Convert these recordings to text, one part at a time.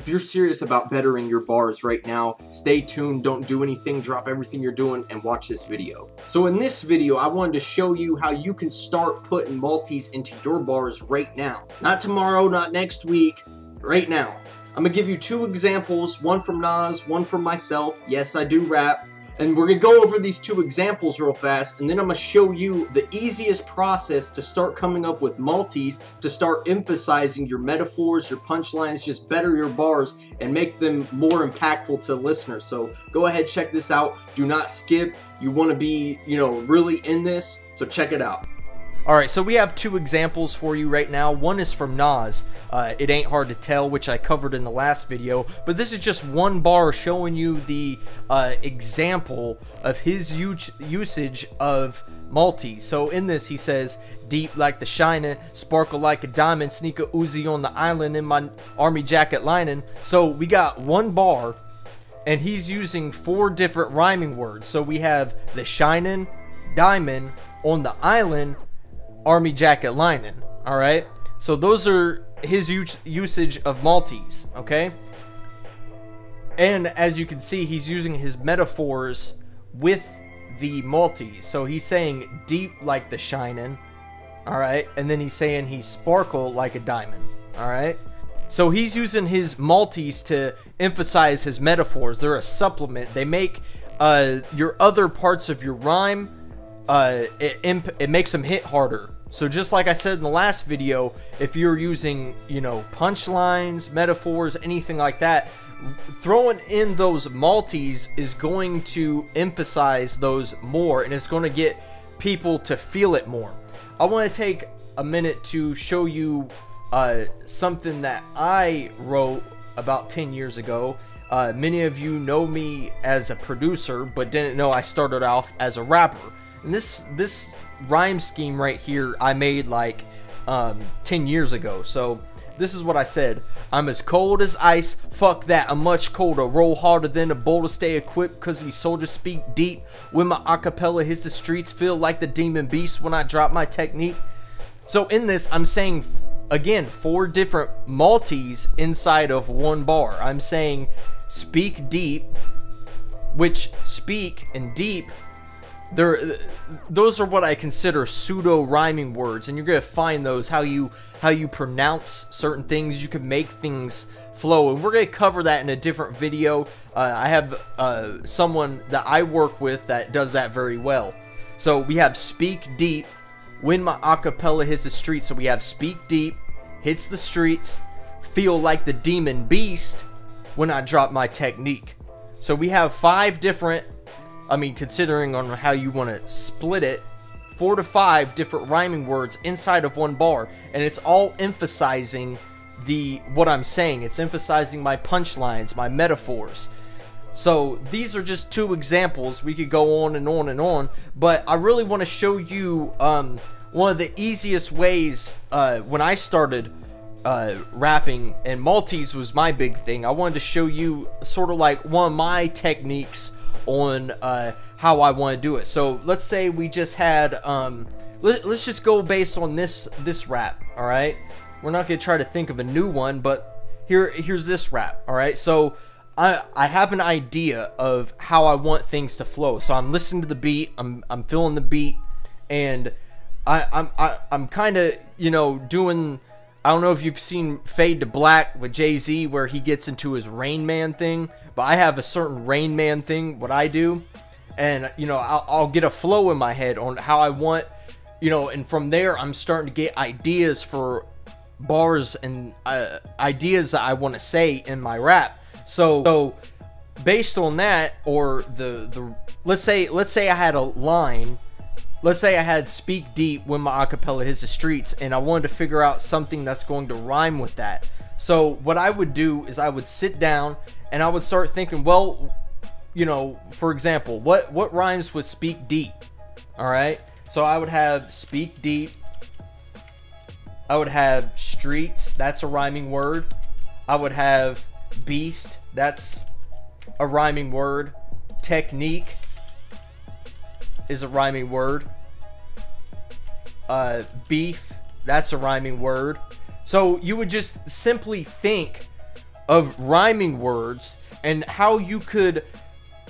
If you're serious about bettering your bars right now, stay tuned, don't do anything, drop everything you're doing, and watch this video. So in this video, I wanted to show you how you can start putting multis into your bars right now. Not tomorrow, not next week, right now. I'm gonna give you two examples, one from Nas, one from myself. Yes, I do rap. And we're gonna go over these two examples real fast, and then I'm gonna show you the easiest process to start coming up with multis, to start emphasizing your metaphors, your punchlines, just better your bars and make them more impactful to listeners. So go ahead, check this out. Do not skip. You wanna be, really in this, so check it out. Alright, so we have two examples for you right now. One is from Nas, It Ain't Hard to Tell, which I covered in the last video, but this is just one bar showing you the example of his usage of multis. So in this he says, deep like the shining, sparkle like a diamond, sneak a Uzi on the island in my army jacket lining. So we got one bar, and he's using 4 different rhyming words. So we have the shining, diamond, on the island, army jacket lining. All right, so those are his usage of multis. Okay, and as you can see, he's using his metaphors with the multis. So he's saying deep like the shining, all right, and then he's saying he sparkle like a diamond. All right, so he's using his multis to emphasize his metaphors. They're a supplement. They make your other parts of your rhyme, it makes them hit harder. So just like I said in the last video, if you're using, punchlines, metaphors, anything like that, throwing in those multis is going to emphasize those more, and it's going to get people to feel it more. I want to take a minute to show you something that I wrote about 10 years ago. Many of you know me as a producer, but didn't know I started off as a rapper. And this rhyme scheme right here I made like 10 years ago. So this is what I said. I'm as cold as ice, fuck that, I'm much colder, roll harder than a boulder, stay equipped cause we soldiers speak deep. When my acapella hits the streets, feel like the demon beast when I drop my technique. So in this I'm saying, again, 4 different multis inside of one bar. I'm saying speak deep, which speak and deep, those are what I consider pseudo rhyming words, and you're gonna find those how you pronounce certain things. You can make things flow, and we're gonna cover that in a different video. I have someone that I work with that does that very well. So we have speak deep, when my acapella hits the streets. So we have speak deep, hits the streets, feel like the demon beast when I drop my technique. So we have 5 different, considering on how you want to split it, 4 to 5 different rhyming words inside of one bar, and it's all emphasizing what I'm saying. It's emphasizing my punchlines, my metaphors. So these are just 2 examples. We could go on and on and on, but I really want to show you one of the easiest ways when I started rapping, and multis was my big thing. I wanted to show you sort of like one of my techniques on how I want to do it. So let's say we just had let's just go based on this rap. All right, we're not gonna try to think of a new one, but here's this rap. All right, so I have an idea of how I want things to flow. So I'm listening to the beat, I'm feeling the beat, and I'm kind of doing, I don't know if you've seen Fade to Black with Jay-Z where he gets into his Rain Man thing, but I have a certain Rain Man thing, what I do, and I'll get a flow in my head on how I want, and from there I'm starting to get ideas for bars and ideas that I want to say in my rap. So based on that, or let's say I had a line. Let's say I had speak deep when my acapella hits the streets, and I wanted to figure out something that's going to rhyme with that. So what I would do is I would sit down and I would start thinking, well, for example, what rhymes with speak deep? All right, so I would have speak deep, I would have streets, that's a rhyming word. I would have beast, that's a rhyming word. Technique is a rhyming word. Beef, that's a rhyming word. So you would just simply think of rhyming words and how you could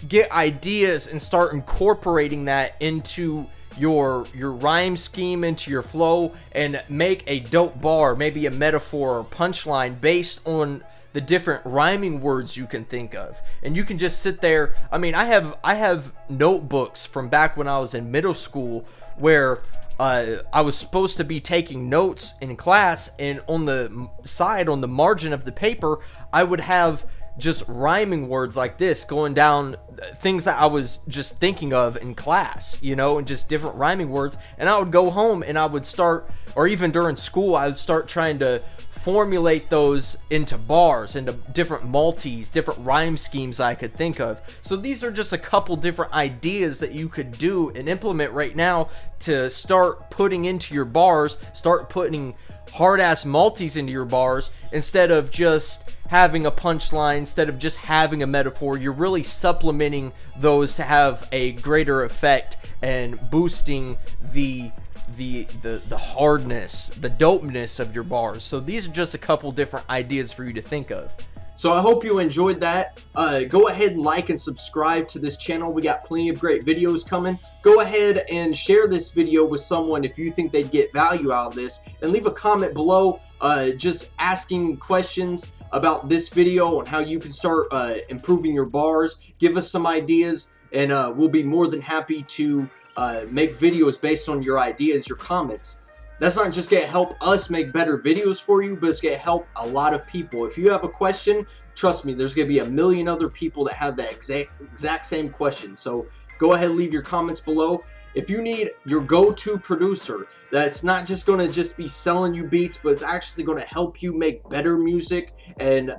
get ideas and start incorporating that into your rhyme scheme, into your flow, and make a dope bar, maybe a metaphor or punchline based on the different rhyming words you can think of. And you can just sit there. I mean, I have notebooks from back when I was in middle school where I was supposed to be taking notes in class, and on the side, on the margin of the paper, I would have just rhyming words like this going down, things that I was just thinking of in class, you know, and just different rhyming words. And I would go home and I would start, or even during school, I would start trying to formulate those into bars, into different multis, different rhyme schemes I could think of. So these are just a couple different ideas that you could do and implement right now to start putting into your bars, start putting hard-ass multis into your bars, instead of just having a punchline, instead of just having a metaphor. You're really supplementing those to have a greater effect and boosting the hardness, the dopeness of your bars. So these are just a couple different ideas for you to think of. So I hope you enjoyed that. Go ahead and like and subscribe to this channel. We got plenty of great videos coming. Go ahead and share this video with someone if you think they'd get value out of this, and leave a comment below just asking questions about this video and how you can start improving your bars. Give us some ideas, and we'll be more than happy to make videos based on your ideas, your comments. That's not just going to help us make better videos for you, but it's going to help a lot of people. If you have a question, trust me, there's going to be a million other people that have that exact same question. So go ahead and leave your comments below. If you need your go-to producer that's not just going to just be selling you beats, but it's actually going to help you make better music and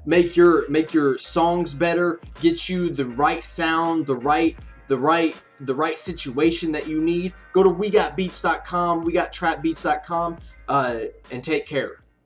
make your songs better, get you the right sound, the right situation that you need, go to WeGotBeats.com, WeGotTrapBeats.com, and take care.